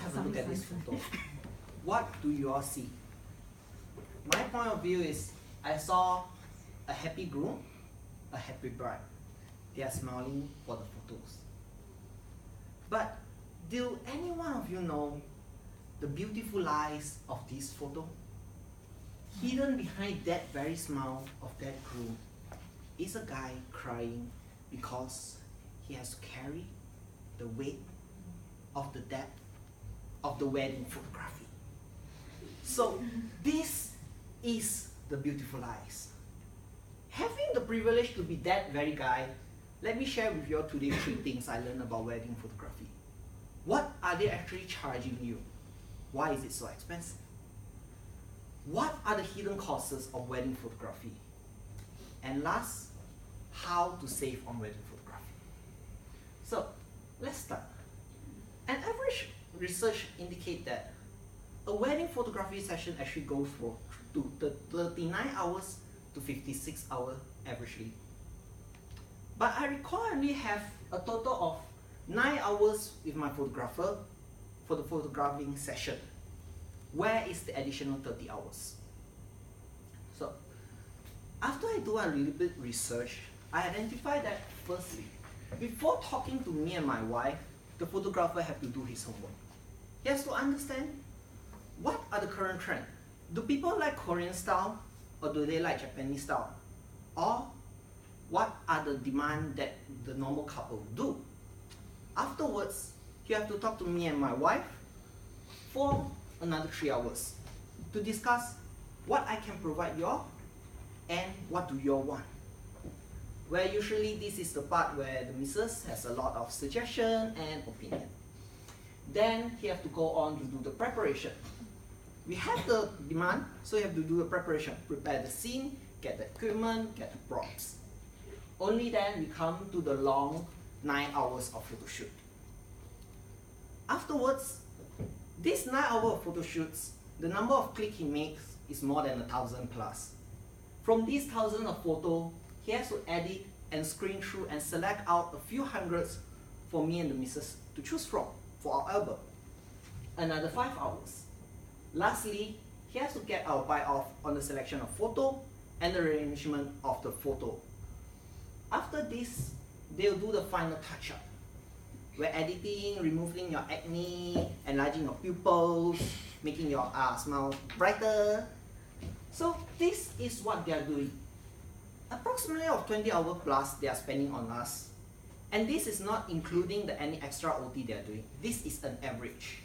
have a look at this photo. What do you all see? My point of view is, I saw a happy groom, a happy bride. They are smiling for the photos. But do any one of you know the beautiful eyes of this photo? Hidden behind that very smile of that groom is a guy crying because he has to carry the weight of the debt of the wedding photography. So this is the beautiful eyes. Having the privilege to be that very guy, let me share with you all today 3 things I learned about wedding photography. What are they actually charging you? Why is it so expensive? What are the hidden costs of wedding photography? And last, how to save on wedding photography. So let's start. An average research indicates that a wedding photography session actually goes for 39 hours to 56 hours averagely. But I recall I only have a total of 9 hours with my photographer for the photographing session. Where is the additional 30 hours? So, after I do a little bit research, I identified that firstly, before talking to me and my wife, the photographer have to do his homework. He has to understand what are the current trends. Do people like Korean style or do they like Japanese style? Or what are the demands that the normal couple do? Afterwards, you have to talk to me and my wife for another 3 hours to discuss what I can provide you all and what do you all want. Where usually this is the part where the missus has a lot of suggestion and opinion. Then he have to go on to do the preparation. We have the demand, so you have to do the preparation, prepare the scene, get the equipment, get the props. Only then we come to the long 9 hours of photo shoot. Afterwards, this 9 hours of photo shoots, the number of clicks he makes is more than 1,000 plus. From these thousands of photos, he has to edit and screen through and select out a few hundreds for me and the missus to choose from for our album. Another 5 hours. Lastly, he has to get our buy-off on the selection of photo and the arrangement of the photo. After this, they'll do the final touch-up. We're editing, removing your acne, enlarging your pupils, making your smile brighter. So this is what they are doing. Approximately of 20 hours plus they are spending on us. And this is not including any extra OT they are doing. This is an average.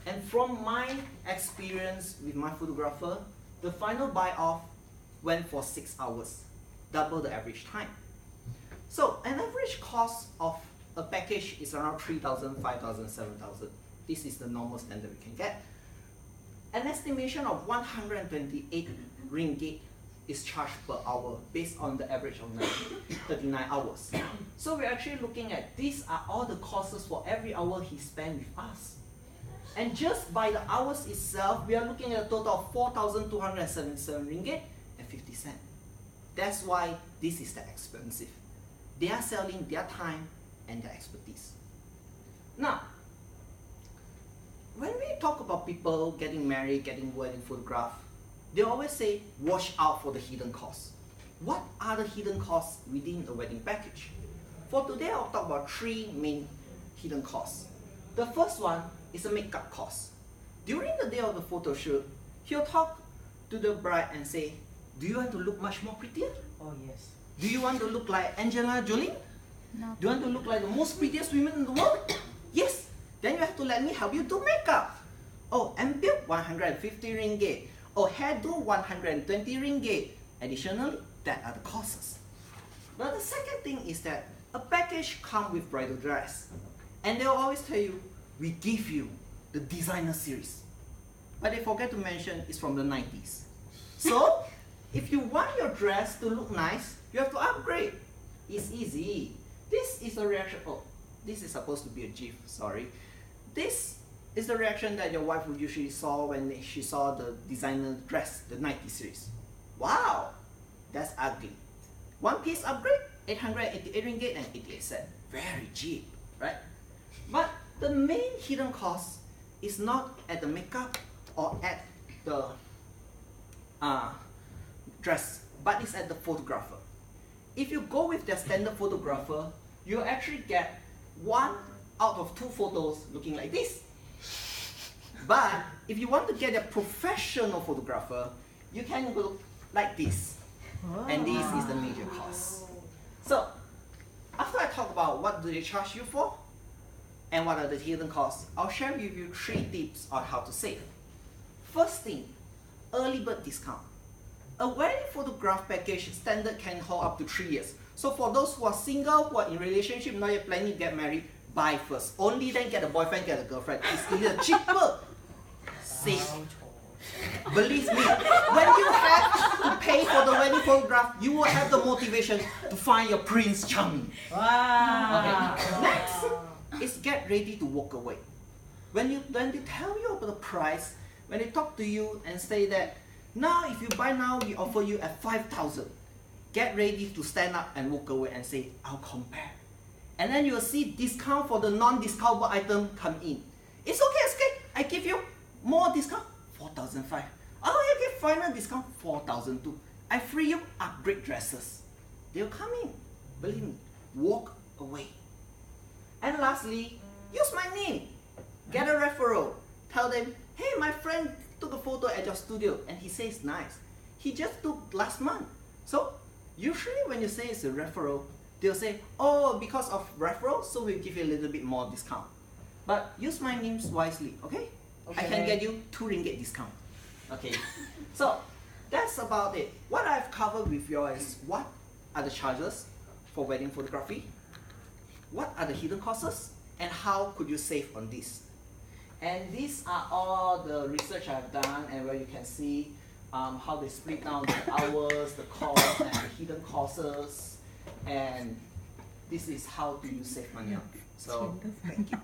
And from my experience with my photographer, the final buy-off went for 6 hours, double the average time. So an average cost of a package is around 3,000, 5,000, 7,000. This is the normal standard we can get. An estimation of 128 ringgit is charged per hour based on the average of 39 hours. So we're actually looking at these are all the costs for every hour he spent with us. And just by the hours itself, we are looking at a total of 4,277 ringgit and 50 cents. That's why this is that expensive. They are selling their time and their expertise. Now, when we talk about people getting married, getting wedding photographed, they always say, watch out for the hidden costs. What are the hidden costs within the wedding package? For today, I'll talk about 3 main hidden costs. The first one is a makeup cost. During the day of the photo shoot, he'll talk to the bride and say, do you want to look much more prettier? Oh yes. Do you want to look like Angelina Jolie? No. Do you want to look like the most prettiest women in the world? Yes. Then you have to let me help you do makeup. Oh, and bill 150 ringgit. Oh, hairdo 120 ringgit. Additionally, that are the costs. But the second thing is that a package comes with bridal dress. And they'll always tell you, we give you the designer series. But they forget to mention it's from the 90s. So, if you want your dress to look nice, you have to upgrade. It's easy. This is a reaction. Oh, this is supposed to be a GIF, sorry. This is the reaction that your wife would usually saw when she saw the designer dress, the 90s series. Wow, that's ugly. One piece upgrade, 888 ringgit and 88 cents. Very cheap, right? But the main hidden cost is not at the makeup or at the dress, but it's at the photographer. If you go with the standard photographer, you actually get 1 out of 2 photos looking like this. But if you want to get a professional photographer, you can go like this. And this is the major cost. So, after I talk about what do they charge you for, and what are the hidden costs, I'll share with you 3 tips on how to save. First thing, early bird discount. A wedding photograph package standard can hold up to 3 years. So for those who are single, who are in relationship, not yet planning to get married, buy first. Only then get a boyfriend, get a girlfriend. It's either cheaper, safe. Believe me, when you have to pay for the wedding photograph, you will have the motivation to find your Prince Charming. Wow. Okay. Next is get ready to walk away. When they tell you about the price, when they talk to you and say that, now if you buy now, we offer you at 5,000. Get ready to stand up and walk away and say, I'll compare. And then you will see discount for the non-discountable item come in. It's okay, I give you more discount, 4,500. Oh, you get final discount, 4,002. I free you upgrade dresses. They'll come in. Believe me, walk away. And lastly, use my name. Get a referral. Tell them, hey, my friend took a photo at your studio and he says nice. He just took last month. So usually when you say it's a referral, they'll say, oh, because of referral, so we'll give you a little bit more discount. But use my names wisely, okay? I can get you 2 ringgit discount. Okay. So that's about it. What I've covered with you is what are the charges for wedding photography, what are the hidden costs, and how could you save on this. And these are all the research I've done, and where you can see how they split down the hours, the cost, and the hidden costs. And this is how do you save money on. So, thank you.